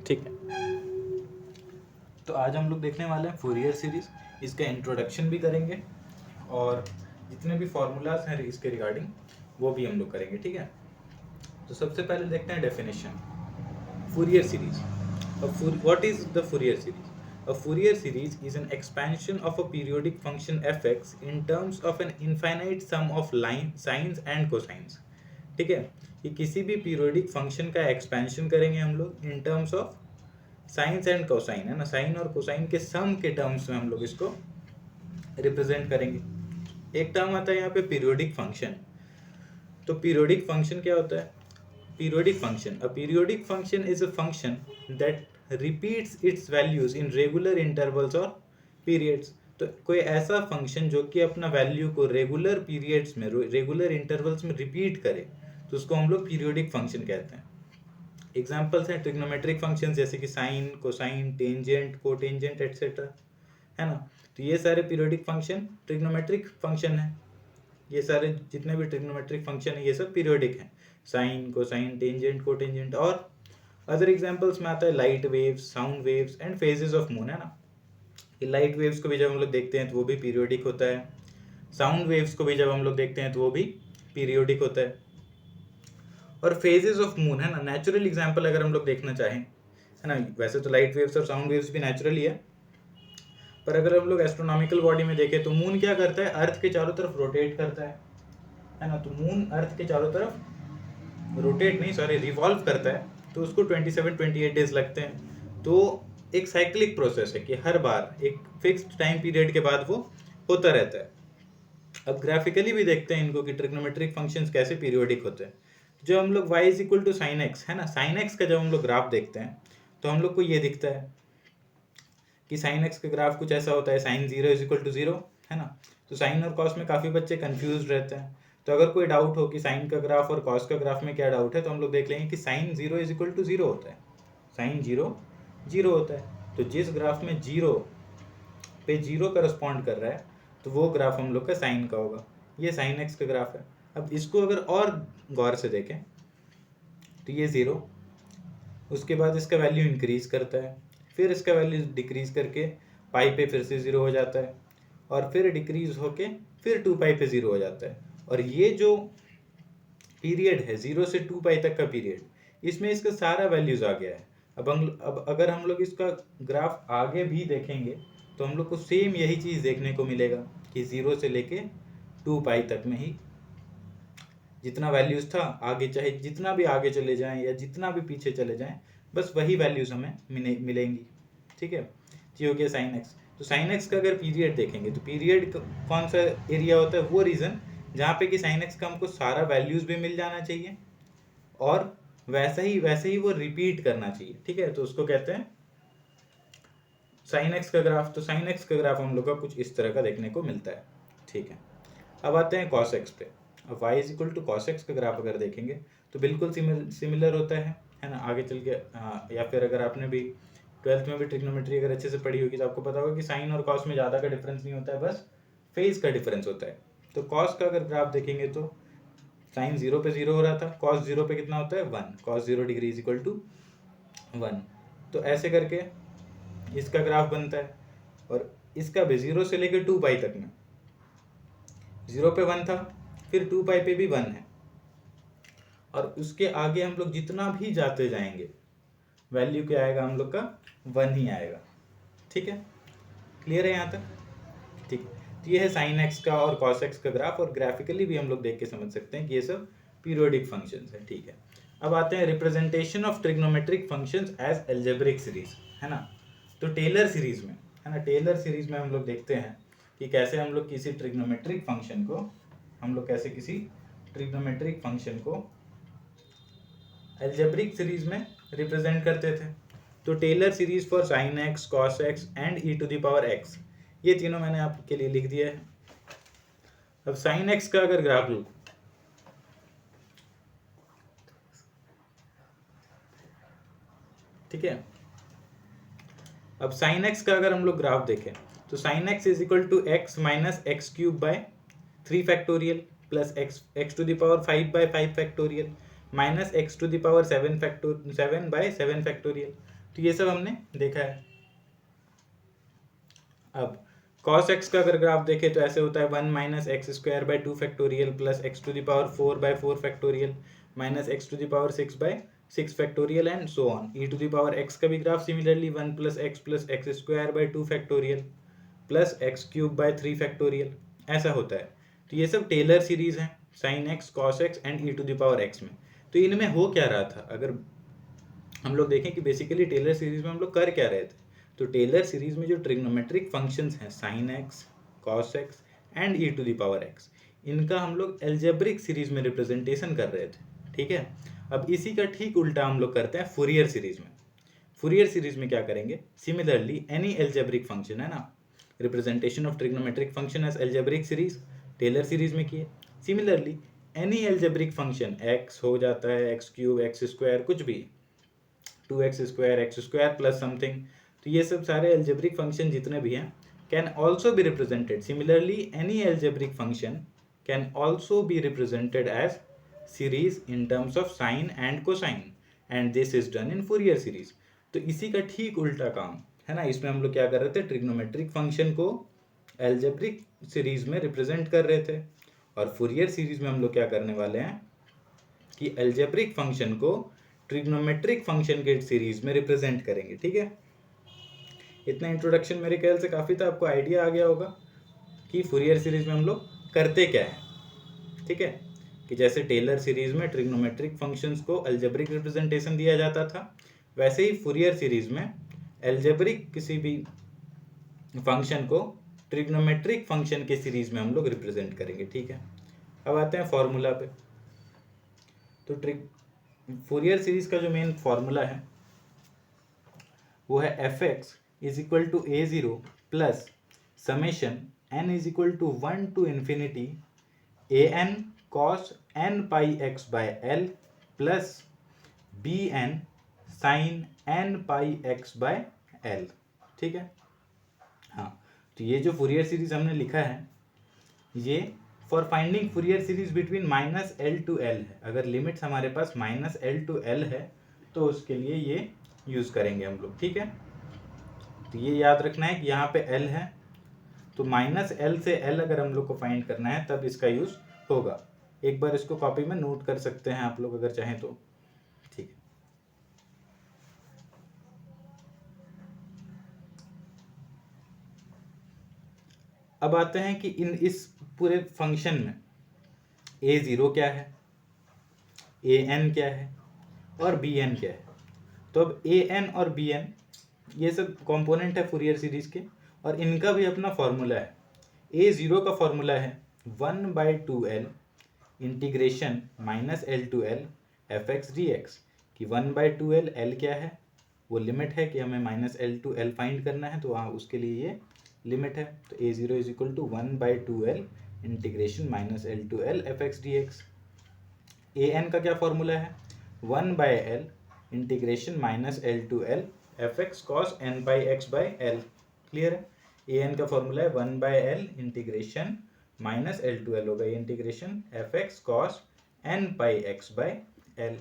ठीक है, तो आज हम लोग देखने वाले हैं फूरियर सीरीज। इसका इंट्रोडक्शन भी करेंगे और जितने भी फॉर्मूलाज हैं इसके रिगार्डिंग वो भी हम लोग करेंगे। ठीक है, तो सबसे पहले देखते हैं definition Fourier series. What is the Fourier series? A Fourier series is an expansion of a periodic function fx in terms of an infinite sum of line sines and cosines। ठीक है, कि किसी भी पीरियोडिक फंक्शन का expansion करेंगे हम लोग इन terms of science and cosine, है ना, साइन और कोसाइन के सम के टर्म्स में हम लोग इसको रिप्रेजेंट करेंगे। एक टर्म आता है यहाँ पे पीरियोडिक फंक्शन। तो पीरियोडिक फंक्शन क्या होता है? Periodic function, a periodic function is a function that repeats it's values in regular intervals और पीरियड्स। तो कोई ऐसा फंक्शन जो कि अपना वैल्यू को रेगुलर पीरियड्स में, रेगुलर इंटरवल्स में रिपीट करे, तो उसको हम लोग पीरियोडिक फंक्शन कहते हैं। एग्जाम्पल्स हैं ट्रिग्नोमेट्रिक फंक्शन जैसे कि sine, cosine, tangent, cotangent etcetera, है ना। तो ये सारे पीरियोडिक फंक्शन ट्रिग्नोमेट्रिक फंक्शन है। ये सारे जितने भी ट्रिग्नोमेट्रिक फंक्शन है ये सब पीरियोडिक हैं। Sine, cosine, tangent, cotangent. और अदर एग्जांपल्स में आता है light waves, sound waves and phases of moon, है ना। ये लाइट वेव्स को भी जब हम लोग देखते हैं तो वो भी पीरियोडिक होता है। साउंड वेव्स को भी जब हम लोग देखते हैं तो वो भी पीरियोडिक होता है। और फेजेस ऑफ मून, है ना, नेचुरल एग्जाम्पल अगर हम लोग देखना चाहें, है ना, वैसे तो लाइट वेव्स और साउंड वेव्स भी नेचुरल ही है, पर अगर हम लोग एस्ट्रोनॉमिकल बॉडी में देखें तो मून क्या करता है? अर्थ के चारों तरफ रोटेट करता है ना। तो मून अर्थ के चारों तरफ रोटेट नहीं, सॉरी, रिवॉल्व करता है। तो उसको 27-28 डेज लगते हैं। तो एक साइक्लिक प्रोसेस है कि हर बार एक फिक्स्ड टाइम पीरियड के बाद वो होता रहता है। अब ग्राफिकली भी देखते हैं इनको कि ट्रिग्नोमेट्रिक फंक्शंस कैसे पीरियोडिक होते हैं। जो हम लोग y is equal to sine x, है ना, साइन एक्स का जब हम लोग ग्राफ देखते हैं तो हम लोग को ये दिखता है कि साइन एक्स का ग्राफ कुछ ऐसा होता है, sine zero is equal to zero, है ना। तो साइन और कॉस में काफ़ी बच्चे कंफ्यूज रहते हैं। तो अगर कोई डाउट हो कि साइन का ग्राफ और कॉस का ग्राफ में क्या डाउट है, तो हम लोग देख लेंगे कि sine zero is equal to zero होता है, साइन जीरो जीरो होता है। तो जिस ग्राफ में जीरो पे जीरो करस्पॉन्ड कर रहा है तो वो ग्राफ हम लोग का साइन का होगा। ये साइन एक्स का ग्राफ है। अब इसको अगर और गौर से देखें तो ये ज़ीरो, उसके बाद इसका वैल्यू इंक्रीज करता है, फिर इसका वैल्यू डिक्रीज करके पाई पे फिर से ज़ीरो हो जाता है, और फिर डिक्रीज होके फिर 2 पाई पे ज़ीरो हो जाता है। और ये जो पीरियड है 0 से 2 पाई तक का पीरियड, इसमें इसका सारा वैल्यूज आ गया है। अब अगर हम लोग इसका ग्राफ आगे भी देखेंगे तो हम लोग को सेम यही चीज़ देखने को मिलेगा कि 0 से लेके 2 पाई तक में ही जितना वैल्यूज था, आगे चाहे जितना भी आगे चले जाएं या जितना भी पीछे चले जाएं, बस वही वैल्यूज हमें मिलेंगी। ठीक है, जी हो गया साइन एक्स। तो साइन एक्स का अगर पीरियड देखेंगे तो पीरियड कौन सा एरिया होता है? वो रीजन जहाँ पे कि साइन एक्स का हमको सारा वैल्यूज भी मिल जाना चाहिए और वैसे ही वो रिपीट करना चाहिए। ठीक है, तो उसको कहते हैं साइन एक्स का ग्राफ। तो साइन एक्स का ग्राफ हम लोग का कुछ इस तरह का देखने को मिलता है। ठीक है, अब आते हैं कॉस एक्स पे। अब y is equal to cos x का ग्राफ अगर देखेंगे तो बिल्कुल सिमिलर होता है ना, आगे चल के। या फिर अगर आपने भी 12th में भी ट्रिग्नोमेट्री अगर अच्छे से पढ़ी होगी तो आपको पता होगा कि साइन और कॉस में ज़्यादा का डिफरेंस नहीं होता है, बस फेज का डिफरेंस होता है। तो कॉस का अगर ग्राफ देखेंगे तो साइन 0 पे 0 हो रहा था, कॉस 0 पे कितना होता है? 1, cos 0 degree is equal to 1। तो ऐसे करके इसका ग्राफ बनता है। और इसका भी 0 से लेकर 2 पाई तक में 0 पे 1 था, फिर 2 पाई पे भी 1 है, और उसके आगे हम लोग जितना भी जाते जाएंगे वैल्यू क्या आएगा? हम लोग का 1 ही आएगा। ठीक है, क्लियर है यहाँ तक? ठीक है, तो ये है साइन एक्स का और कॉस एक्स का ग्राफ, और ग्राफिकली भी हम लोग देख के समझ सकते हैं कि ये सब पीरियोडिक फंक्शंस है। ठीक है, अब आते हैं representation of trigonometric functions as algebraic series, है ना। तो टेलर सीरीज में, है ना, टेलर सीरीज में हम लोग देखते हैं कि कैसे हम लोग किसी ट्रिग्नोमेट्रिक फंक्शन को एल्जेब्रिक सीरीज में रिप्रेजेंट करते थे। तो Taylor series for sine x, cos x and e to the power x, ये तीनों मैंने आपके लिए लिख दिया है। अब साइन एक्स का अगर ग्राफ लूँ, ठीक है, अब साइन एक्स का अगर हम लोग ग्राफ देखें तो sine x is equal to x minus x cube by 3 factorial plus x to the power 5 by 5 factorial minus x to the power 7 by 7 factorial तो ये सब हमने देखा है। अब cos x का अगर ग्राफ देखें तो ऐसे होता है 1 minus x square by 2 factorial plus x to the power 4 by 4 factorial minus x to the power 6 by 6 factorial and so on. E to the power x का भी graph similarly 1 plus x square by 2 factorial plus x cube by 3 factorial ऐसा होता है। तो ये सब Taylor series हैं sine x cos x and e to the power x में। तो इनमें हो क्या रहा था, अगर हम लोग देखें कि बेसिकली टेलर सीरीज में हम लोग कर क्या रहे थे, तो टेलर सीरीज में जो ट्रिग्नोमेट्रिक फंक्शंस हैं sine x cos x and e to the power x, इनका हम लोग एल्जेब्रिक सीरीज में रिप्रेजेंटेशन कर रहे थे। ठीक है, अब इसी का ठीक उल्टा हम लोग करते हैं फुरियर सीरीज में। फुरियर सीरीज में क्या करेंगे, सिमिलरली एनी एल्जेब्रिक फंक्शन है ना, representation of trigonometric function as algebraic series Taylor series में किए। Similarly any algebraic function x हो जाता है एक्स क्यूब एक्स स्क्वायर कुछ भी 2x स्क्वायर प्लस समथिंग, तो ये सब सारे एल्जेब्रिक फंक्शन जितने भी हैं can also be represented similarly any algebraic function can also be represented as series in terms of sine and cosine and this is done in Fourier series. तो इसी का ठीक उल्टा काम है ना, इसमें हम लोग क्या कर रहे थे, ट्रिग्नोमेट्रिक फंक्शन को एल्जेब्रिक सीरीज में रिप्रेजेंट कर रहे थे, और फुरियर सीरीज में हम लोग क्या करने वाले हैं कि एल्जेब्रिक फंक्शन को ट्रिग्नोमेट्रिक फंक्शन के सीरीज में रिप्रेजेंट करेंगे। ठीक है, इतना इंट्रोडक्शन मेरे ख्याल से काफ़ी था, आपको आइडिया आ गया होगा कि फुरियर सीरीज में हम लोग करते क्या है। ठीक है, कि जैसे टेलर सीरीज में ट्रिग्नोमेट्रिक फंक्शंस को एल्जेब्रिक रिप्रेजेंटेशन दिया जाता था, वैसे ही फुरियर सीरीज में एल्जेब्रिक किसी भी फंक्शन को ट्रिग्नोमेट्रिक फंक्शन के सीरीज में हम लोग रिप्रेजेंट करेंगे। ठीक है, अब आते हैं फॉर्मूला पे। तो फुरियर सीरीज का जो मेन फॉर्मूला है वो है f x is equal to A zero plus summation N is equal to 1 to infinity a N cos N pi x by l plus B N sine N pi x by l. ठीक है, हाँ, तो ये जो Fourier series हमने लिखा है ये for finding Fourier series between minus L to L है। अगर लिमिट्स हमारे पास माइनस एल टू एल है तो उसके लिए ये यूज़ करेंगे हम लोग। ठीक है, तो ये याद रखना है कि यहाँ पे एल है, तो माइनस एल से एल अगर हम लोग को फाइंड करना है तब इसका यूज़ होगा। एक बार इसको कॉपी में नोट कर सकते हैं आप लोग अगर चाहें तो। ठीक है, अब आते हैं कि इस पूरे फंक्शन में ए ज़ीरो क्या है, ए एन क्या है और बी एन क्या है। तो अब ए एन और बी एन ये सब कंपोनेंट है फुरियर सीरीज के, और इनका भी अपना फॉर्मूला है। ए ज़ीरो का फॉर्मूला है 1/2l integration minus L to L F x D x, कि 1/2l एल क्या है, वो लिमिट है कि हमें minus L to L find करना है, तो वहाँ उसके लिए ये लिमिट है। तो A zero is equal to 1/2l integration minus L to L F x D x. A N का क्या फॉर्मूला है 1/l integration minus L to L F x cos N by X by L. Clear है, A N का formula है 1/l integration minus L to L होगा ये integration F x cos N pi x by L.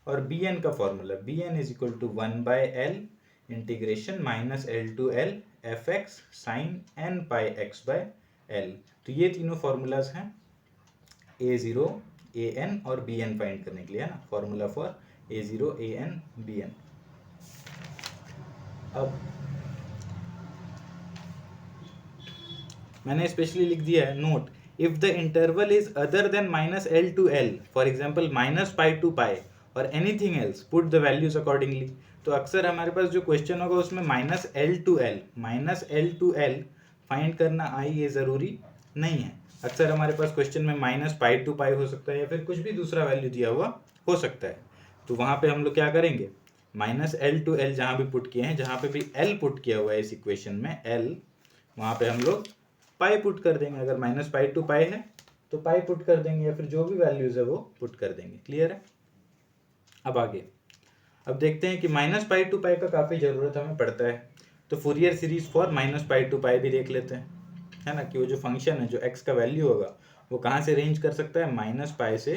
और B N का formula B N is equal to 1/l integration minus L to L F X sine N pi x by L. तो ये तीनों formulas हैं A zero A N और B N find करने के लिए, है ना, formula for A zero A N B N. अब मैंने स्पेशली लिख दिया है note, if the interval is other than minus L to L, for example minus pi to pi और anything else, put the values accordingly. तो अक्सर हमारे पास जो क्वेश्चन होगा उसमें minus L to L find करना आई ये ज़रूरी नहीं है। अक्सर हमारे पास क्वेश्चन में माइनस पाई टू पाई हो सकता है या फिर कुछ भी दूसरा वैल्यू दिया हुआ हो सकता है। तो वहाँ पे हम लोग क्या करेंगे, माइनस एल टू एल जहाँ भी पुट किए हैं, जहाँ पे भी एल पुट किया हुआ है इस इक्वेशन में एल, वहाँ पे हम लोग पाई पुट कर देंगे। अगर माइनस पाई टू पाई है तो पाई पुट कर देंगे या फिर जो भी वैल्यूज है वो पुट कर देंगे। क्लियर है, अब आगे अब देखते हैं कि माइनस पाई टू पाई का काफ़ी ज़रूरत हमें पड़ता है, तो Fourier series for minus pi to pi भी देख लेते हैं, है ना, कि वो जो फंक्शन है जो एक्स का वैल्यू होगा वो कहाँ से रेंज कर सकता है, माइनस पाई से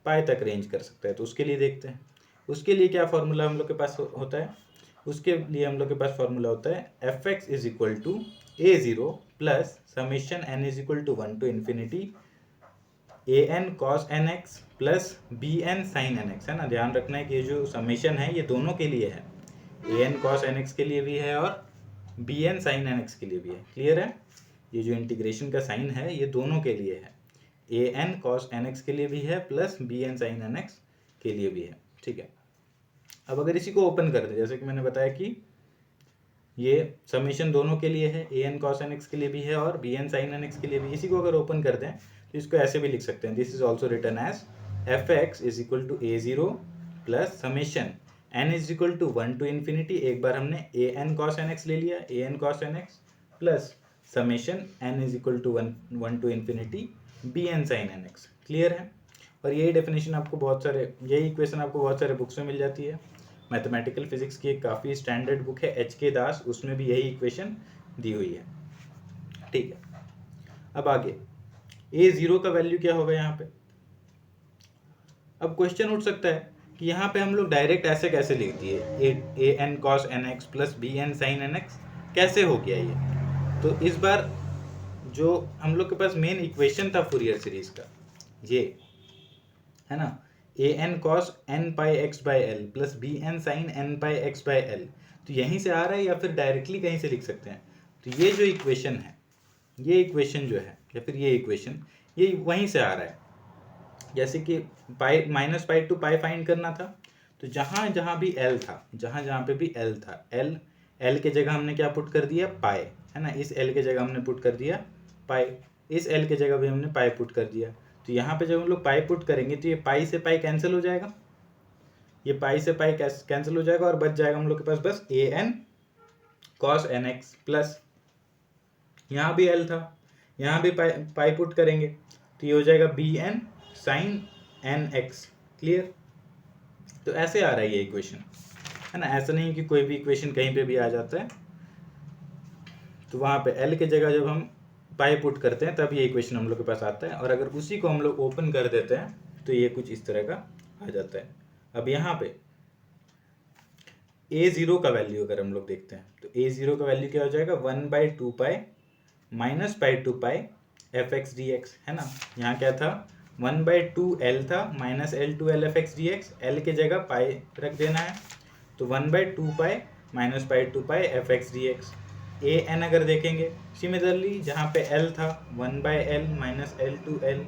पाई तक रेंज कर सकता है। तो उसके लिए देखते हैं, उसके लिए क्या फॉर्मूला हम लोग के पास होता है, उसके लिए हम लोग के पास फॉर्मूला होता है f x is equal to A zero plus summation N is equal to 1 to infinity a N cos N x plus B N sine N x, है ना। ध्यान रखना है कि ये जो समेशन है ये दोनों के लिए है, A N cos N x के लिए भी है और B N sine N x के लिए भी है। क्लियर है? ये जो इंटीग्रेशन का साइन है ये दोनों के लिए है, A N cos N x के लिए भी है plus B N sine N x के लिए भी है। ठीक है, अब अगर इसी को ओपन कर दे, जैसे कि मैंने बताया कि ये समेशन दोनों के लिए है, A N cos N x के लिए भी है और B N sine N x के लिए भी, इसी को अगर ओपन कर दें तो इसको ऐसे भी लिख सकते हैं, this is also written as F x is equal to A zero plus summation N is equal to 1 to infinity, एक बार हमने A N cos N X ले लिया, A N cos N x plus summation N is equal to 1 to infinity B N sine N x. Clear है? और यही definition आपको बहुत सारे, यही इक्वेशन आपको बहुत सारे बुक्स में मिल जाती है। मैथमेटिकल फिजिक्स की एक काफ़ी स्टैंडर्ड बुक है एच के दास, उसमें भी यही इक्वेशन दी हुई है। ठीक है, अब आगे ए ज़ीरो का वैल्यू क्या होगा यहाँ पे। अब क्वेश्चन उठ सकता है कि यहाँ पे हम लोग डायरेक्ट ऐसे कैसे लिख दिए, A N cos N x plus B N sine N X, कैसे हो गया ये। तो इस बार जो हम लोग के पास मेन इक्वेशन था फूरियर सीरीज का, ये है ना, A N cos N pi x by L plus B N sine N pi x by L, तो यहीं से आ रहा है या फिर डायरेक्टली कहीं से लिख सकते हैं। तो ये जो इक्वेशन है, ये इक्वेशन जो है या फिर ये इक्वेशन, ये वहीं से आ रहा है। जैसे कि pi minus pi to pi find करना था, तो जहाँ जहाँ भी एल था, जहाँ जहाँ पे भी एल था, एल एल के जगह हमने क्या पुट कर दिया, पाई, है ना। इस एल के जगह हमने पुट कर दिया पाई, इस एल के जगह भी हमने पाई पुट कर दिया। तो यहाँ पे जब हम लोग पाई पुट करेंगे तो ये पाई से पाई कैंसिल हो जाएगा, ये पाई से पाई कैंसिल हो जाएगा और बच जाएगा हम लोग के पास बस A N cos N x plus, यहाँ भी एल था, यहाँ भी पाई पुट करेंगे तो ये हो जाएगा b N sine N x. Clear? तो ऐसे आ रहा है ये इक्वेशन, है ना। ऐसा नहीं कि कोई भी इक्वेशन कहीं पे भी आ जाता है, तो वहाँ पे एल के जगह जब हम पाई पुट करते हैं तब ये इक्वेशन हम लोग के पास आता है, और अगर उसी को हम लोग ओपन कर देते हैं तो ये कुछ इस तरह का आ जाता है। अब यहाँ पे ए ज़ीरो का वैल्यू अगर हम लोग देखते हैं तो ए ज़ीरो का वैल्यू क्या हो जाएगा, 1/2 pi minus pi to pi F x D x, है ना। यहाँ क्या था, 1/2 एल था minus L to L F x D x, l के जगह पाई रख देना है, तो 1/2 pi minus pi to pi F x D x. A n अगर देखेंगे सिमिलरली, जहाँ पे एल था 1/l minus L to L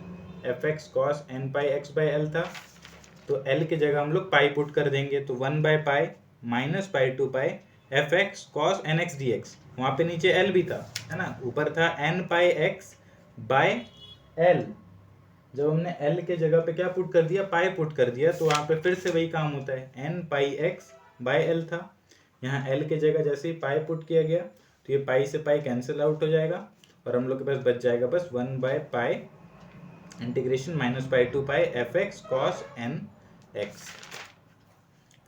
F x cos N pi x by l था, तो एल के जगह हम लोग पाई पुट कर देंगे, तो 1/पाई minus pi to pi F x cos N x D X. वहाँ पे नीचे एल भी था, है ना, ऊपर था n pi x by l, जब हमने एल के जगह पे क्या पुट कर दिया, पाई पुट कर दिया, तो वहाँ पे फिर से वही काम होता है, n pi x by l था, यहाँ एल के जगह जैसे ही पाई पुट किया गया तो ये पाई से पाई कैंसिल आउट हो जाएगा और हम लोग के पास बच जाएगा बस 1/पाई integration minus pi to pi F x cos N X.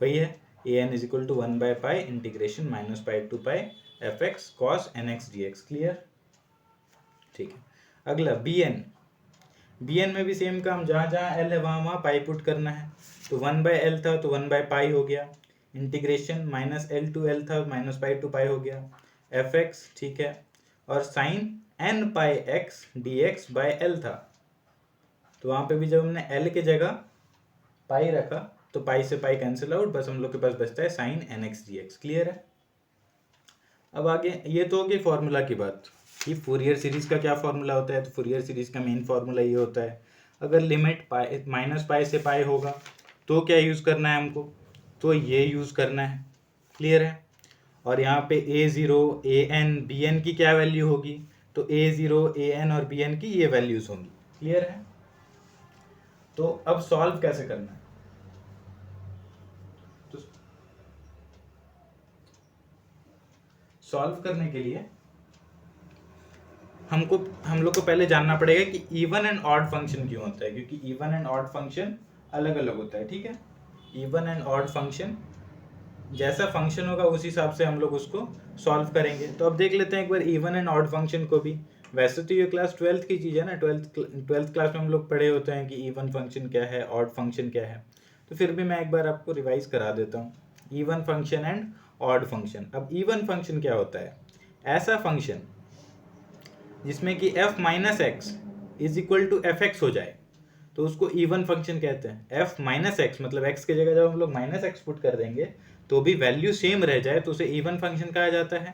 वही है ए एन इज इक्वल टू 1/पाई integration minus pi to pi F x cos N x D x. Clear? ठीक है, अगला बी एन। बी एन में भी same काम, जहाँ जहाँ एल है वहाँ वहाँ पाई पुट करना है, तो 1/l था तो 1/पाई हो गया, integration minus L to l था माइनस पाई टू पाई हो गया, एफ एक्स, ठीक है, और sine N pi x D x by l था, तो वहाँ पे भी जब हमने एल के जगह पाई रखा तो पाई से पाई कैंसिल आउट, बस हम लोग के पास बचता है sine N x D x. Clear है? अब आगे ये तो होगी फॉर्मूला की बात कि फूरियर सीरीज का क्या फॉर्मूला होता है। तो फूरियर सीरीज का मेन फॉर्मूला ये होता है, अगर लिमिट पाई माइनस पाई से पाई होगा तो क्या यूज़ करना है हमको, तो ये यूज़ करना है। क्लियर है? और यहाँ पे ए ज़ीरो ए एन बी एन की क्या वैल्यू होगी, तो ए ज़ीरो ए एन और बी एन की ये वैल्यूज़ होंगी। क्लियर है? तो अब सॉल्व कैसे करना है, तो सॉल्व करने के लिए हम लोग को पहले जानना पड़ेगा कि इवन एंड ऑड फंक्शन क्यों होता है, क्योंकि इवन एंड ऑड फंक्शन अलग अलग होता है। ठीक है, इवन एंड ऑड फंक्शन जैसा फंक्शन होगा उस हिसाब से हम लोग उसको सॉल्व करेंगे। तो अब देख लेते हैं एक बार इवन एंड ऑड फंक्शन को भी। वैसे तो ये क्लास 12th की चीज़ है ना, 12th क्लास में हम लोग पढ़े होते हैं कि इवन फंक्शन क्या है, ऑड फंक्शन क्या है, तो फिर भी मैं एक बार आपको रिवाइज करा देता हूँ। Even function and odd function. अब इवन फंक्शन क्या होता है? ऐसा फंक्शन जिसमें कि f minus x is equal to f x हो जाए तो उसको इवन फंक्शन कहते हैं। f माइनस एक्स मतलब x की जगह जब हम लोग माइनस एक्स पुट कर देंगे तो भी वैल्यू सेम रह जाए तो उसे इवन फंक्शन कहा जाता है।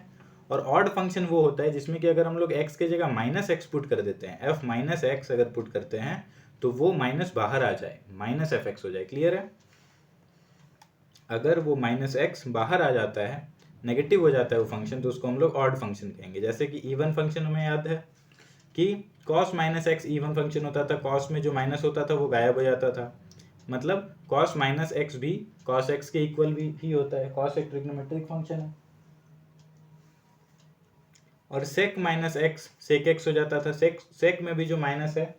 और ऑड फंक्शन वो होता है जिसमें कि अगर हम लोग x की जगह माइनस एक्स पुट कर देते हैं, f माइनस एक्स अगर पुट करते हैं तो वो माइनस बाहर आ जाए, माइनस एफ एक्स हो जाए। क्लियर है? अगर वो माइनस एक्स बाहर आ जाता है, नेगेटिव हो जाता है वो फंक्शन, तो उसको हम लोग ऑड फंक्शन कहेंगे। जैसे कि इवन फंक्शन हमें याद है कि cos minus x even function होता था, कॉस में जो माइनस होता था वो गायब हो जाता था। मतलब कॉस माइनस एक्स भी कॉस एक्स के इक्वल भी ही होता है, कॉस एक ट्रिग्नोमेट्रिक फंक्शन है। और sec minus x sec x हो जाता था, सेक में भी जो माइनस है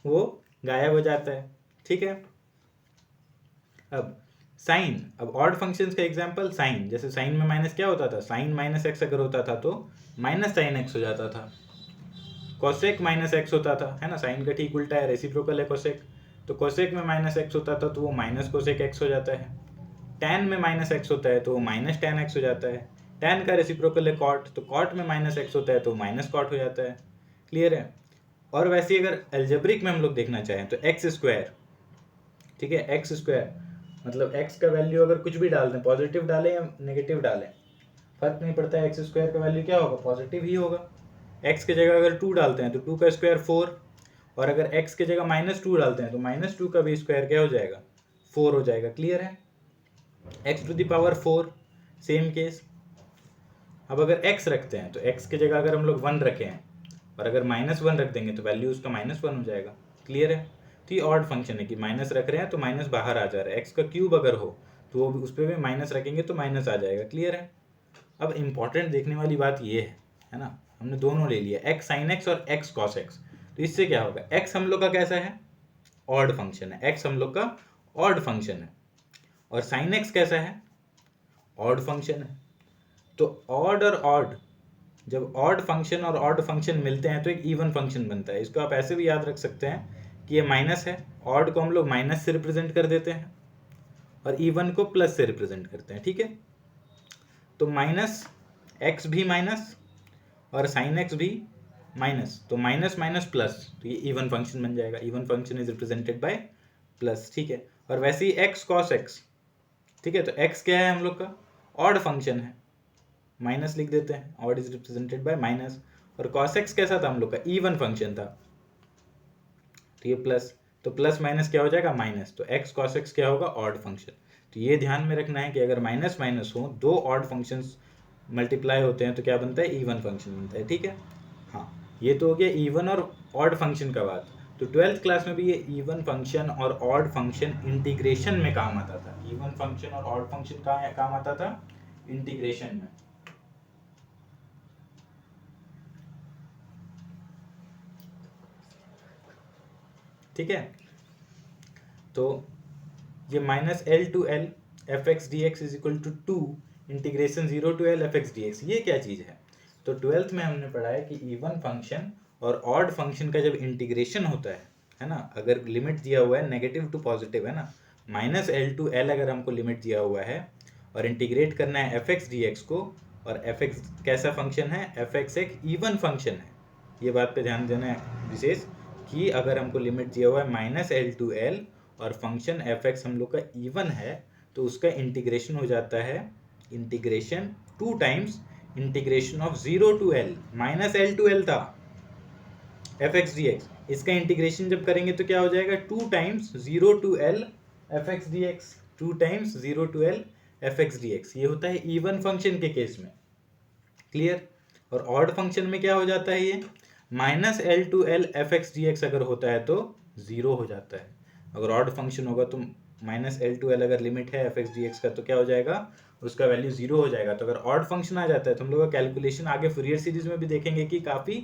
वो गायब हो जाता है। ठीक है? अब साइन, अब ऑड फंक्शंस का एग्जांपल साइन, जैसे साइन में माइनस क्या होता था, साइन माइनस एक्स अगर होता था तो माइनस साइन एक्स हो जाता था। कोसेक माइनस एक्स होता था, है ना, साइन का ठीक उल्टा है, रेसिप्रोकल है कोसेक, तो कोसेक में माइनस एक्स होता था तो वो माइनस कोसेक एक्स हो जाता है। टैन में माइनस एक्स होता है तो वो माइनस टैन एक्स हो जाता है। टैन का रेसिप्रोकल है कॉट, तो कॉट में माइनस एक्स होता है तो माइनस कॉट हो जाता है। क्लियर है? और वैसे अगर एल्जेब्रिक में हम लोग देखना चाहें तो एक्स स्क्वायर, ठीक है, एक्स स्क्वायर मतलब एक्स का वैल्यू अगर कुछ भी डाल दें, पॉजिटिव डालें या नेगेटिव डालें, फर्क नहीं पड़ता है, एक्स स्क्वायर का वैल्यू क्या होगा, पॉजिटिव ही होगा। एक्स की जगह अगर 2 डालते हैं तो 2 का स्क्वायर 4, और अगर एक्स की जगह -2 डालते हैं तो -2 का भी स्क्वायर क्या हो जाएगा, 4 हो जाएगा। क्लियर है? X to the power 4, same case. अब अगर एक्स रखते हैं तो एक्स की जगह अगर हम लोग 1 रखे हैं और अगर -1 रख देंगे तो वैल्यू उसका -1 हो जाएगा। क्लियर है? तो ये ऑड फंक्शन है कि माइनस रख रहे हैं तो माइनस बाहर आ जा रहा है। एक्स का क्यूब अगर हो तो वो उस पर भी माइनस रखेंगे तो माइनस आ जाएगा। क्लियर है? अब इंपॉर्टेंट देखने वाली बात ये है ना, हमने दोनों ले लिया, एक्स साइन एक्स और एक्स कॉस एक्स, तो इससे क्या होगा, एक्स हम लोग का कैसा है, ऑड फंक्शन है, एक्स हम लोग का ऑड फंक्शन है, और साइन एक्स कैसा है, ऑड फंक्शन है। तो ऑड और ऑड, जब ऑड फंक्शन और ऑड फंक्शन मिलते हैं तो एक इवन फंक्शन बनता है। इसको आप ऐसे भी याद रख सकते हैं कि ये माइनस है, ऑड को हम लोग माइनस से रिप्रेजेंट कर देते हैं और इवन को प्लस से रिप्रेजेंट करते हैं। ठीक है? तो माइनस एक्स भी माइनस और साइन एक्स भी माइनस, तो माइनस माइनस प्लस, तो ये इवन फंक्शन बन जाएगा। Even function is represented by plus. ठीक है? और वैसे ही एक्स कॉस एक्स, ठीक है, तो एक्स क्या है हम लोग का, ऑड फंक्शन है, माइनस लिख देते हैं, odd is represented by minus. और कॉस एक्स कैसा था हम लोग का, इवन फंक्शन था, तो ये प्लस, तो प्लस माइनस क्या हो जाएगा, माइनस, तो एक्स कॉस एक्स क्या होगा, ऑड फंक्शन। तो ये ध्यान में रखना है कि अगर माइनस माइनस हो, दो ऑड फंक्शंस मल्टीप्लाई होते हैं तो क्या बनता है, इवन फंक्शन बनता है। ठीक है? हाँ, ये तो हो गया इवन और ऑड फंक्शन का बात। तो 12th क्लास में भी ये इवन फंक्शन और ऑड फंक्शन इंटीग्रेशन में काम आता था। इवन फंक्शन और ऑड फंक्शन कहाँ काम आता था, इंटीग्रेशन में। ठीक है? तो ये minus L to L F x D x is equal to 2 integration 0 to L F x D x, ये क्या चीज़ है। तो 12th में हमने पढ़ा है कि इवन फंक्शन और ऑड फंक्शन का जब इंटीग्रेशन होता है ना, अगर लिमिट दिया हुआ है नेगेटिव टू पॉजिटिव, है ना, माइनस एल टू एल अगर हमको लिमिट दिया हुआ है और इंटीग्रेट करना है एफ एक्स डी एक्स को, और एफ एक्स कैसा फंक्शन है, एफ एक्स एक इवन फंक्शन है, ये बात पे ध्यान देना है विशेष, कि अगर हमको लिमिट दिया हुआ है माइनस एल टू एल और फंक्शन एफ एक्स हम लोग का इवन है, तो उसका इंटीग्रेशन हो जाता है, integration 2 times integration of 0 to l, minus L to l था एफ एक्स डी एक्स, इसका इंटीग्रेशन जब करेंगे तो क्या हो जाएगा, 2 times 0 to L F x D x, 2 times 0 to L F x D x, ये होता है इवन फंक्शन के केस में। क्लियर? और ऑड फंक्शन में क्या हो जाता है, ये minus L to L F x D X अगर होता है तो 0 हो जाता है। अगर ऑड फंक्शन होगा तो माइनस एल टू एल अगर लिमिट है एफ एक्स डी एक्स का तो क्या हो जाएगा, उसका वैल्यू 0 हो जाएगा। तो अगर ऑड फंक्शन आ जाता है तो हम लोग का कैलकुलेशन आगे फूरियर सीरीज में भी देखेंगे कि काफ़ी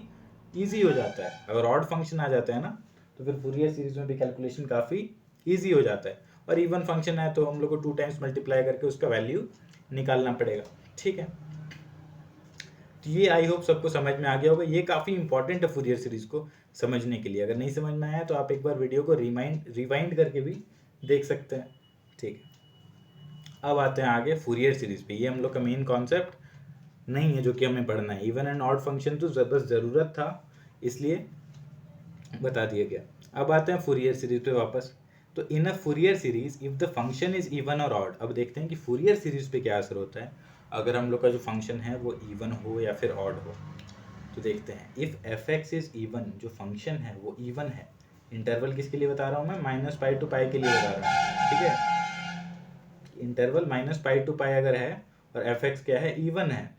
ईजी हो जाता है। अगर ऑड फंक्शन आ जाता है ना तो फिर फूरियर सीरीज में भी कैलकुलेशन काफ़ी ईजी हो जाता है। और इवन फंक्शन है तो हम लोग को 2 टाइम्स मल्टीप्लाई करके उसका वैल्यू निकालना पड़ेगा। ठीक है? तो ये आई होप सबको समझ में आ गया होगा। ये काफ़ी इंपॉर्टेंट है फूरियर सीरीज को समझने के लिए। अगर नहीं समझ में आया तो आप एक बार वीडियो को रिवाइंड करके भी देख सकते हैं। ठीक है? अब आते हैं आगे फूरियर सीरीज पे। ये हम लोग का मेन कॉन्सेप्ट नहीं है जो कि हमें पढ़ना है। इवन एंड ऑड फंक्शन तो बस ज़रूरत था इसलिए बता दिया गया। अब आते हैं फूरियर सीरीज पे वापस। तो in a Fourier series if the function is even और ऑड, अब देखते हैं कि फूरियर सीरीज पे क्या असर होता है अगर हम लोग का जो फंक्शन है वो इवन हो या फिर ऑड हो। तो देखते हैं if F x is even, जो फंक्शन है वो इवन है। इंटरवल किसके लिए बता रहा हूँ मैं, -π to π के लिए बता रहा हूँ, ठीक है। इंटरवल -π to π अगर है और एफ एक्स क्या है, इवन है,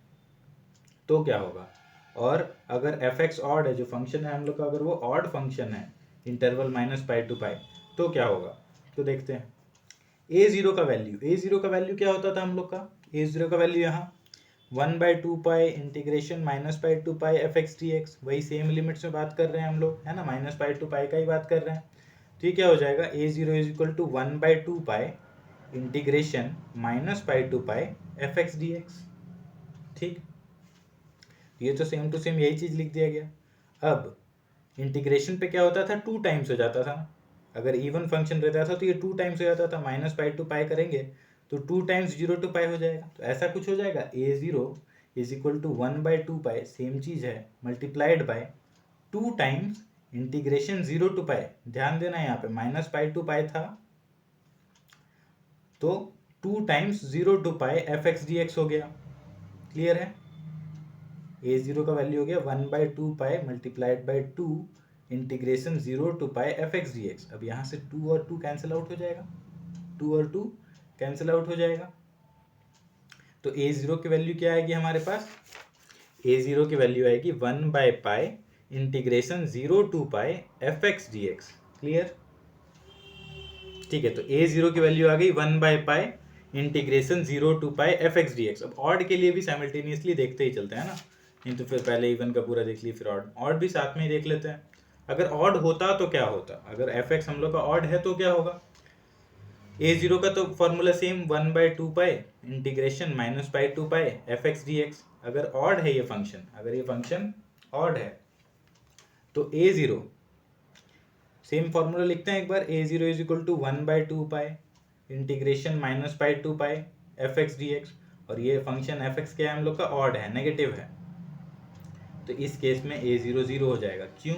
तो क्या होगा। और अगर एफ एक्स ऑड है, जो फंक्शन है हम लोग का, अगर वो ऑड फंक्शन है इंटरवल -π to π, तो क्या होगा। तो देखते हैं ए जीरो का वैल्यू क्या होता था हम लोग का। ए जीरो का वैल्यू यहाँ 1/2π integration -π to π F x D X, वही सेम लिमिट्स में बात कर रहे हैं हम लोग, है ना, -π to π का ही बात कर रहे हैं। तो ये क्या हो जाएगा, A zero is equal to 1/2π integration -π to π F x D X. ठीक, ये तो सेम टू सेम यही चीज़ लिख दिया गया। अब इंटीग्रेशन पे क्या होता था, 2 टाइम्स हो जाता था। अगर इवन फंक्शन रहता था तो ये 2 टाइम्स हो जाता था, -π to π करेंगे तो 2 टाइम्स 0 to π हो जाएगा। तो ऐसा कुछ हो जाएगा, A zero is equal to 1/2π, same चीज़ है, multiplied by 2 times integration 0 to π। ध्यान देना यहाँ पे -π to π था तो 2 times 0 to π F x D X हो गया। क्लियर है, ए जीरो का वैल्यू हो गया 1/2π multiplied by 2 integration 0 to π F x D X. अब यहाँ से 2 और 2 कैंसिल आउट हो जाएगा, 2 और 2 कैंसिल आउट हो जाएगा। तो ए जीरो की वैल्यू क्या आएगी हमारे पास, ए जीरो की वैल्यू आएगी 1/π integration 0 to π F x D x. Clear, ठीक है। तो ए जीरो की वैल्यू आ गई 1/π integration 0 to π F x D X. अब ऑड के लिए भी साइमल्टेनियसली देखते ही चलते हैं ना, नहीं तो फिर पहले इवन का पूरा देख लिए फिर ऑड भी साथ में ही देख लेते हैं। अगर ऑड होता तो क्या होता, अगर एफ एक्स हम लोग का ऑड है तो क्या होगा। ए जीरो का तो formula same 1/2π integration -π to π F x D X. अगर ऑड है ये फंक्शन, अगर ये फंक्शन ऑड है तो ए जीरो सेम फॉर्मूला लिखते हैं एक बार, A zero is equal to 1/2π integration -π to π F x D X. और ये फंक्शन एफ एक्स क्या है हम लोग का, ऑड है, नेगेटिव है। तो इस केस में ए जीरो जीरो हो जाएगा। क्यों,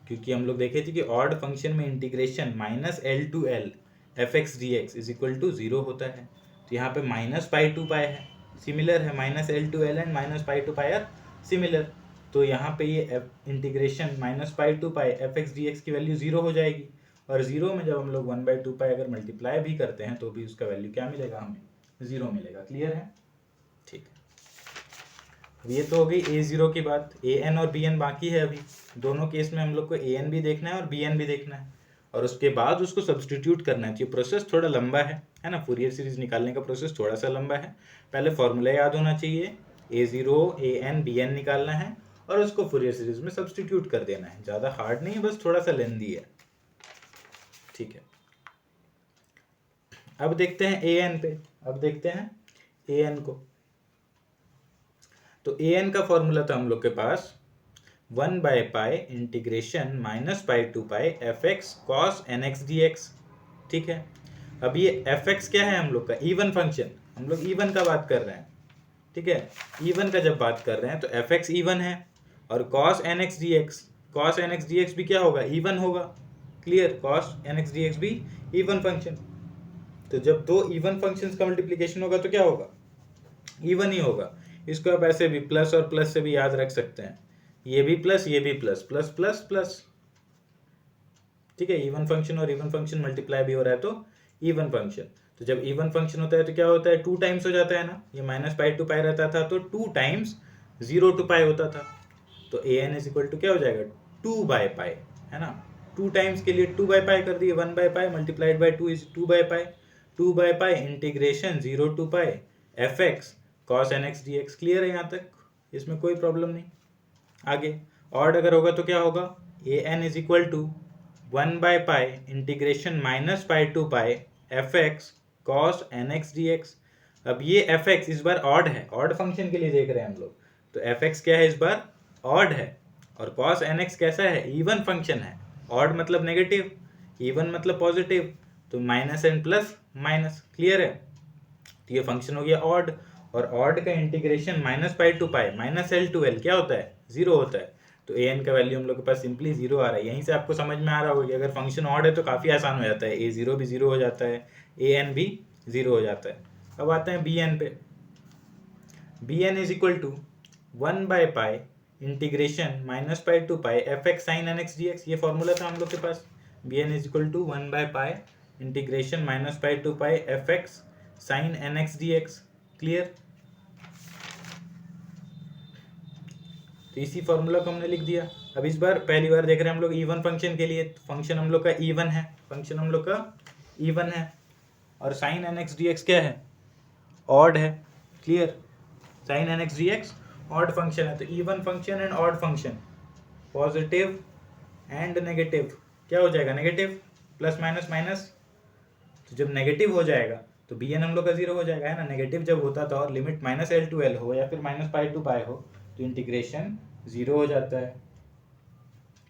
क्योंकि हम लोग देखे थे कि ऑड फंक्शन में integration -L to L f x D x is equal to 0 होता है। तो यहाँ पे -π to π है, सिमिलर है, -L to L and -π to π are similar. तो यहाँ पे ये integration -π to π F x D X की वैल्यू 0 हो जाएगी। और 0 में जब हम लोग 1/2π अगर मल्टीप्लाई भी करते हैं तो भी उसका वैल्यू क्या मिलेगा, हमें 0 मिलेगा। क्लियर है, ठीक है। ये तो हो गई ए जीरो की बात। ए एन और बी एन बाकी है अभी, दोनों केस में हम लोग को ए एन भी देखना है और बी एन भी देखना है, और उसके बाद उसको सब्सटीट्यूट करना है। तो ये प्रोसेस थोड़ा लंबा है ना, फूरियर सीरीज निकालने का प्रोसेस थोड़ा सा लंबा है। पहले फॉर्मूला याद होना चाहिए, ए जीरो ए एन बी एन निकालना है और उसको फूरियर सीरीज में सब्सटीट्यूट कर देना है। ज़्यादा हार्ड नहीं है, बस थोड़ा सा लेंदी है, ठीक है। अब देखते हैं ए एन पे, अब देखते हैं ए एन को। तो ए एन का फॉर्मूला था हम लोग के पास 1/π integration -π to π F x cos N x D X. ठीक है, अब ये एफ एक्स क्या है हम लोग का, इवन फंक्शन, हम लोग इवन का बात कर रहे हैं, ठीक है। इवन का जब बात कर रहे हैं तो एफ एक्स इवन है, और cos N x D x, cos N x D x भी क्या होगा, इवन होगा। Clear, cos N x D x भी इवन फंक्शन। तो जब दो इवन फंक्शंस का मल्टीप्लिकेशन होगा तो क्या होगा, इवन ही होगा। इसको आप ऐसे भी प्लस और प्लस से भी याद रख सकते हैं, ये भी प्लस ये भी प्लस, प्लस प्लस प्लस, ठीक है। इवन फंक्शन और इवन फंक्शन मल्टीप्लाई भी हो रहा है तो इवन फंक्शन। तो जब इवन फंक्शन होता है तो क्या होता है, 2 टाइम्स हो जाता है ना, ये -π to π रहता था तो 2 टाइम्स 0 to π होता था। तो a N is equal to क्या हो जाएगा, 2/π, है ना। 2 टाइम्स के लिए 2/π कर दिए, 1/π multiplied by 2 is 2/π, 2/π integration 0 to π F x cos N x D x. Clear है यहाँ तक, इसमें कोई प्रॉब्लम नहीं। आगे ऑड अगर होगा तो क्या होगा, A N is equal to 1/π integration -π to π F x cos N x D X. अब ये एफ एक्स इस बार ऑड है, ऑड फंक्शन के लिए देख रहे हैं हम लोग, तो एफ एक्स क्या है इस बार, ऑड है। और कॉस एन एक्स कैसा है, इवन फंक्शन है। ऑड मतलब नेगेटिव, इवन मतलब पॉजिटिव, तो minus and plus minus. Clear है, तो ये फंक्शन हो गया ऑड, और ऑड का integration -π to π -l to l क्या होता है, 0 होता है। तो ए एन का वैल्यू हम लोग के पास सिंपली 0 आ रहा है। यहीं से आपको समझ में आ रहा होगा कि अगर फंक्शन ऑड है तो काफ़ी आसान हो जाता है, ए ज़ीरो भी 0 हो जाता है, ए एन भी 0 हो जाता है। अब आते हैं बी एन पे। B N is equal to 1/π integration -π to π fx sin nx dx, ये फॉर्मूला था हम लोग के पास। B N is equal to 1/π integration -π to π fx sin nx dx। Clear? तो इसी फॉर्मूला को हमने लिख दिया। अब इस बार पहली बार देख रहे हैं हम लोग इवन फंक्शन के लिए, फंक्शन हम लोग का इवन है, फंक्शन हम लोग का इवन है, और साइन nx dx क्या है, ऑड है। Clear? Sine nx dx odd function है। तो even function and odd function, positive and negative, क्या हो जाएगा, नेगेटिव, प्लस माइनस माइनस। तो जब नेगेटिव हो जाएगा तो बी एन हम लोग का 0 हो जाएगा, है ना। नेगेटिव जब होता था और लिमिट -l to l हो या फिर -π to π हो तो इंटीग्रेशन 0 हो जाता है।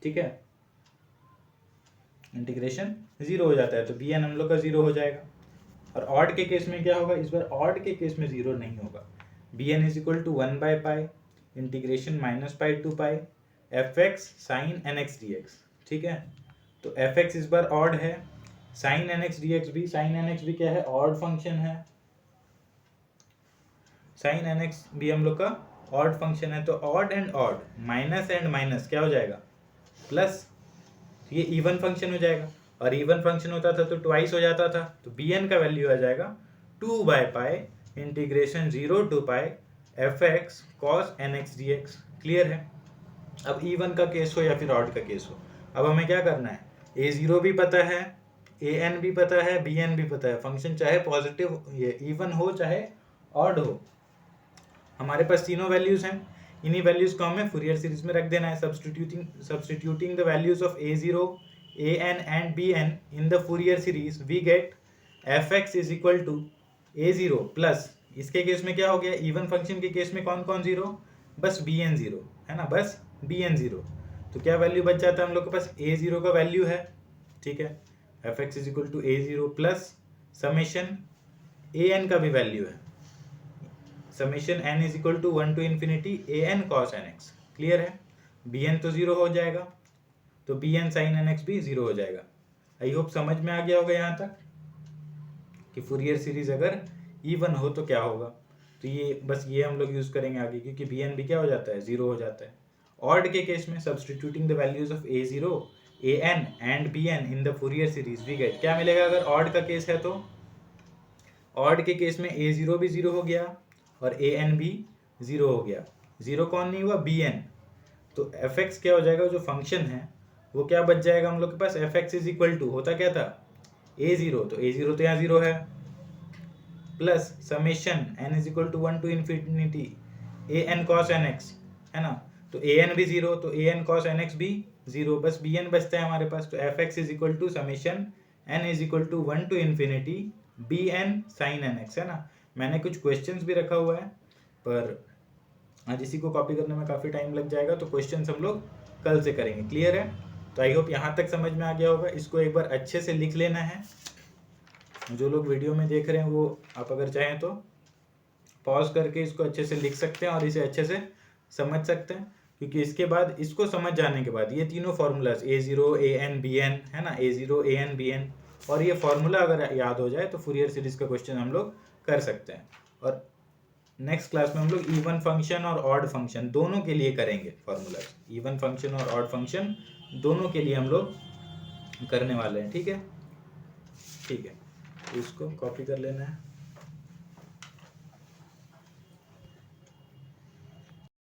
ठीक है, इंटीग्रेशन 0 हो जाता है, तो बी एन हम लोग का 0 हो जाएगा। और ऑड के केस में क्या होगा, इस बार ऑड के केस में 0 नहीं होगा। B N is equal to 1/π integration -π to π fx sin nx dx। ठीक है, तो fx इस बार ऑड है, sin nx dx भी, sin nx भी क्या है, ऑड फंक्शन है। sin nx भी हम लोग का ऑड फंक्शन है। तो odd and odd, minus and minus क्या हो जाएगा, प्लस। ये इवन फंक्शन हो जाएगा, और इवन फंक्शन होता था तो ट्वाइस हो जाता था। तो बी एन का वैल्यू आ जाएगा 2/π integration 0 to π fx cos nx dx। Clear है? अब इवन का केस हो या फिर ऑड का केस हो, अब हमें क्या करना है, ए ज़ीरो भी पता है, ए एन भी पता है, बी एन भी पता है। फंक्शन चाहे पॉजिटिव ये इवन हो चाहे ऑड हो, हमारे पास तीनों वैल्यूज हैं। इन्हीं वैल्यूज को हमें फूरियर सीरीज में रख देना है। Substituting the values of a zero, A n and b n in the Fourier series we get f x is equal to A zero plus, इसके केस में क्या हो गया, इवन फंक्शन के केस में कौन कौन जीरो, बस बी एन ज़ीरो, है ना, बस बी एन ज़ीरो। तो क्या वैल्यू बच जाता है हम लोग के पास, ए ज़ीरो का वैल्यू है। ठीक है, f x is equal to A zero plus summation a N का भी वैल्यू है, summation N is equal to 1 to infinity a N cos N x. Clear है? बी एन तो 0 हो जाएगा, तो B N sine N x भी 0 हो जाएगा। आई होप समझ में आ गया होगा यहाँ तक कि फूरियर सीरीज अगर इवन हो तो क्या होगा। तो ये बस ये हम लोग यूज़ करेंगे आगे, क्योंकि बी एन भी क्या हो जाता है, 0 हो जाता है। ऑड के केस में substituting the values of a zero, A n and b n in the Fourier series we get, क्या मिलेगा अगर ऑड का केस है तो, ऑड के केस में ए ज़ीरो भी 0 हो गया और ए एन भी 0 हो गया। 0 कौन नहीं हुआ, बी एन। तो एफ एक्स क्या हो जाएगा, जो फंक्शन है वो क्या बच जाएगा हम लोग के पास, F x is equal to, होता क्या था, ए ज़ीरो, तो ए ज़ीरो तो यहाँ 0 है, plus summation N is equal to 1 to infinity a N cos N x, है ना। तो ए एन भी 0, तो a N cos N x भी 0, बस बी एन बचता है हमारे पास। तो f x is equal to summation N is equal to 1 to infinity b N sine N x, है ना। मैंने कुछ क्वेश्चंस भी रखा हुआ है, पर आज इसी को कॉपी करने में काफ़ी टाइम लग जाएगा, तो क्वेश्चंस हम लोग कल से करेंगे। क्लियर है? तो आई होप यहाँ तक समझ में आ गया होगा। इसको एक बार अच्छे से लिख लेना है। जो लोग वीडियो में देख रहे हैं वो आप अगर चाहें तो पॉज करके इसको अच्छे से लिख सकते हैं और इसे अच्छे से समझ सकते हैं, क्योंकि इसके बाद इसको समझ जाने के बाद ये तीनों फार्मूलाज ए ज़ीरो, ए एन, बी एन, है ना, ए ज़ीरो, ए एन, बी एन, और ये फार्मूला अगर याद हो जाए तो फूरियर सीरीज का क्वेश्चन हम लोग कर सकते हैं। और नेक्स्ट क्लास में हम लोग इवन फंक्शन और ऑड फंक्शन दोनों के लिए करेंगे फार्मूलाज। इवन फंक्शन और ऑड फंक्शन दोनों के लिए हम लोग करने वाले हैं। ठीक है, ठीक है, इसको कॉपी कर लेना है।